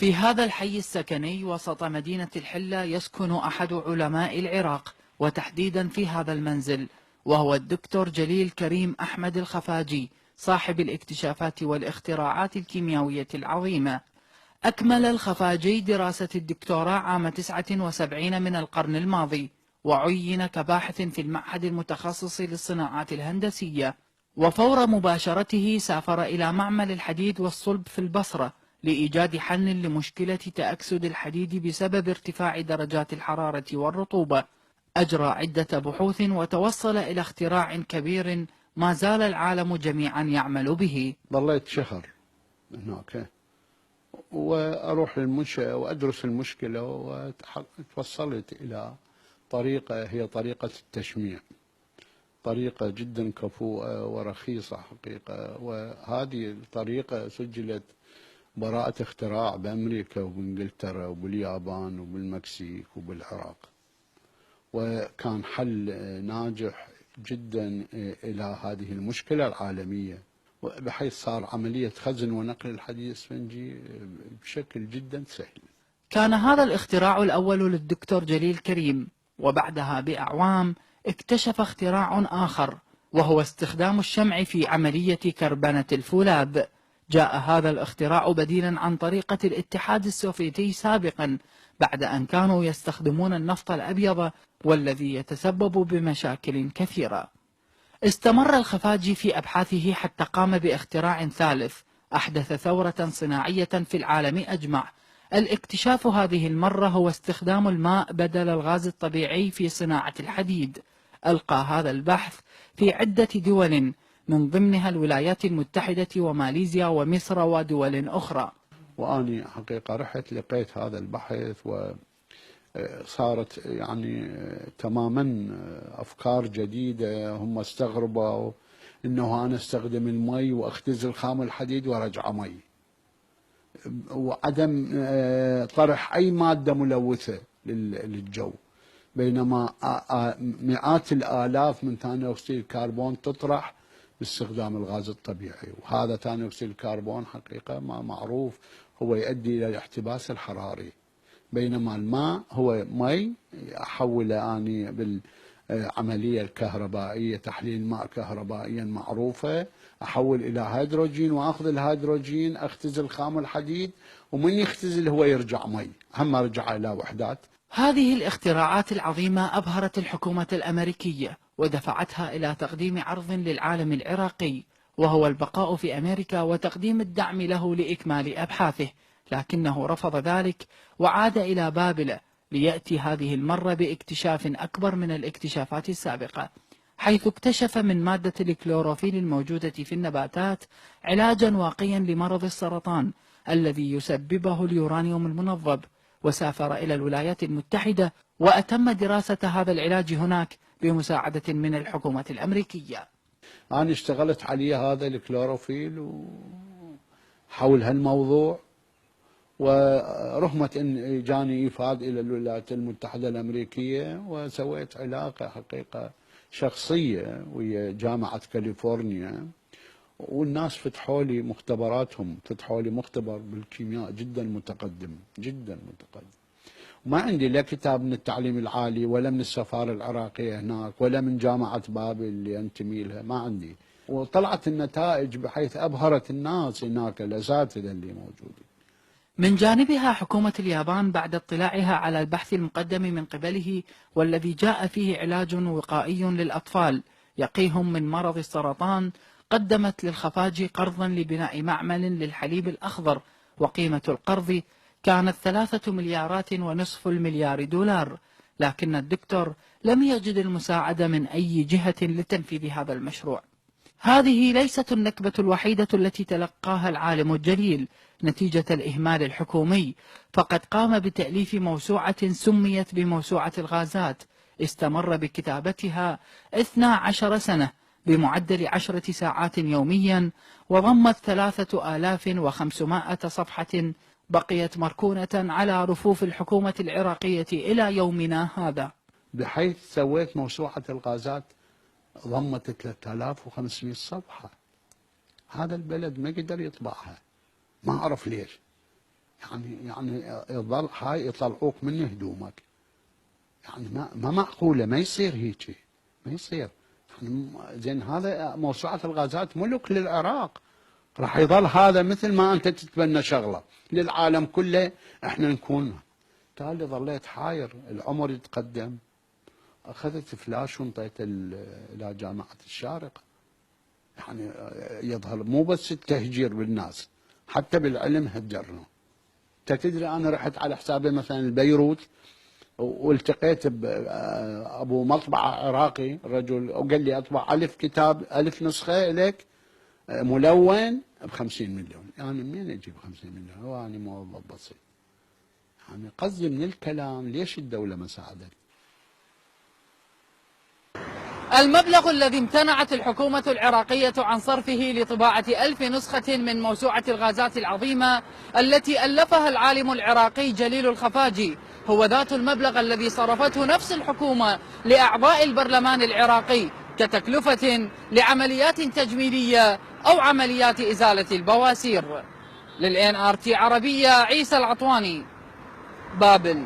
في هذا الحي السكني وسط مدينة الحلة يسكن أحد علماء العراق، وتحديدا في هذا المنزل، وهو الدكتور جليل كريم أحمد الخفاجي، صاحب الاكتشافات والاختراعات الكيميائية العظيمة. أكمل الخفاجي دراسة الدكتوراه عام 79 من القرن الماضي، وعين كباحث في المعهد المتخصص للصناعات الهندسية، وفور مباشرته سافر إلى معمل الحديد والصلب في البصرة لإيجاد حل لمشكلة تأكسد الحديد بسبب ارتفاع درجات الحرارة والرطوبة. أجرى عدة بحوث وتوصل إلى اختراع كبير ما زال العالم جميعا يعمل به. ظليت شهر هناك وأروح للمنشأة وأدرس المشكلة، وتوصلت إلى طريقة هي طريقة التشميع، طريقة جدا كفؤة ورخيصة حقيقة. وهذه الطريقة سجلت براءة اختراع بأمريكا وبإنجلترا وباليابان وبالمكسيك وبالعراق، وكان حل ناجح جدا إلى هذه المشكلة العالمية، بحيث صار عملية خزن ونقل الحديد الإسفنجي بشكل جدا سهل. كان هذا الاختراع الأول للدكتور جليل كريم، وبعدها بأعوام اكتشف اختراع آخر، وهو استخدام الشمع في عملية كربنة الفولاذ. جاء هذا الاختراع بديلا عن طريقة الاتحاد السوفيتي سابقا، بعد أن كانوا يستخدمون النفط الأبيض والذي يتسبب بمشاكل كثيرة. استمر الخفاجي في أبحاثه حتى قام باختراع ثالث أحدث ثورة صناعية في العالم أجمع. الاكتشاف هذه المرة هو استخدام الماء بدل الغاز الطبيعي في صناعة الحديد. ألقى هذا البحث في عدة دول من ضمنها الولايات المتحدة وماليزيا ومصر ودول أخرى. وأني حقيقة رحت لقيت هذا البحث، وصارت يعني تماما أفكار جديدة. هم استغربوا إنه أنا استخدم المي وأختزل خام الحديد وأرجعه مي، وعدم طرح أي مادة ملوثة للجو، بينما مئات الآلاف من ثاني أكسيد الكربون تطرح باستخدام الغاز الطبيعي. وهذا ثاني أكسيد الكربون حقيقة ما معروف هو يؤدي إلى الاحتباس الحراري، بينما الماء هو مي أحوله أني بالعملية الكهربائية، تحليل الماء كهربائيا معروفة، أحول إلى هيدروجين وأخذ الهيدروجين أختزل خام الحديد، ومن يختزل هو يرجع مي، هم رجع إلى وحدات. هذه الاختراعات العظيمة أبهرت الحكومة الأمريكية ودفعتها إلى تقديم عرض للعالم العراقي، وهو البقاء في أمريكا وتقديم الدعم له لإكمال أبحاثه، لكنه رفض ذلك وعاد إلى بابل ليأتي هذه المرة باكتشاف أكبر من الاكتشافات السابقة، حيث اكتشف من مادة الكلوروفيل الموجودة في النباتات علاجا واقيا لمرض السرطان الذي يسببه اليورانيوم المنظب، وسافر إلى الولايات المتحدة وأتم دراسة هذا العلاج هناك بمساعدة من الحكومة الأمريكية. أنا اشتغلت عليه هذا الكلوروفيل وحول هالموضوع، ورغم أن جاني إيفاد إلى الولايات المتحدة الأمريكية، وسويت علاقة حقيقة شخصية ويا جامعة كاليفورنيا، والناس فتحوا لي مختبراتهم، فتحوا لي مختبر بالكيمياء جدا متقدم جدا متقدم. ما عندي لا كتاب من التعليم العالي ولا من السفارة العراقية هناك ولا من جامعة بابل اللي أنتمي لها، ما عندي. وطلعت النتائج بحيث أبهرت الناس هناك، الأساتذة اللي موجودين. من جانبها حكومة اليابان بعد اطلاعها على البحث المقدم من قبله والذي جاء فيه علاج وقائي للأطفال يقيهم من مرض السرطان، قدمت للخفاجي قرضا لبناء معمل للحليب الأخضر، وقيمة القرض كانت 3.5 مليار دولار، لكن الدكتور لم يجد المساعدة من أي جهة لتنفيذ هذا المشروع. هذه ليست النكبة الوحيدة التي تلقاها العالم الجليل نتيجة الإهمال الحكومي، فقد قام بتأليف موسوعة سميت بموسوعة الغازات، استمر بكتابتها 12 سنة بمعدل 10 ساعات يوميا، وضمت 3500 صفحة بقيت مركونة على رفوف الحكومة العراقية إلى يومنا هذا. بحيث سويت موسوعة الغازات ضمت 3500 صفحة. هذا البلد ما قدر يطبعها، ما أعرف ليش. يعني يظل هاي يطلعوك من هدومك. يعني ما معقوله، ما يصير هيك، ما يصير. يعني زين هذا موسوعه الغازات ملك للعراق، راح يظل هذا مثل ما انت تتبنى شغله للعالم كله احنا نكون. تالي ظليت حاير، العمر يتقدم، اخذت فلاش وانطيته الى جامعه الشارقه. يعني يظهر مو بس التهجير بالناس، حتى بالعلم هجرنا. انت تدري انا رحت على حسابي مثلا بيروت والتقيت بابو مطبعه عراقي رجل، وقال لي اطبع 1000 كتاب 1000 نسخه لك ملون ب50 مليون. يعني منين اجيب 50 مليون؟ هو يعني موظف بسيط. يعني قصدي من الكلام ليش الدوله ما ساعدت؟ المبلغ الذي امتنعت الحكومة العراقية عن صرفه لطباعة 1000 نسخة من موسوعة الغازات العظيمة التي ألفها العالم العراقي جليل الخفاجي هو ذات المبلغ الذي صرفته نفس الحكومة لأعضاء البرلمان العراقي كتكلفة لعمليات تجميلية أو عمليات إزالة البواسير. للNRT عربية، عيسى العطواني، بابل.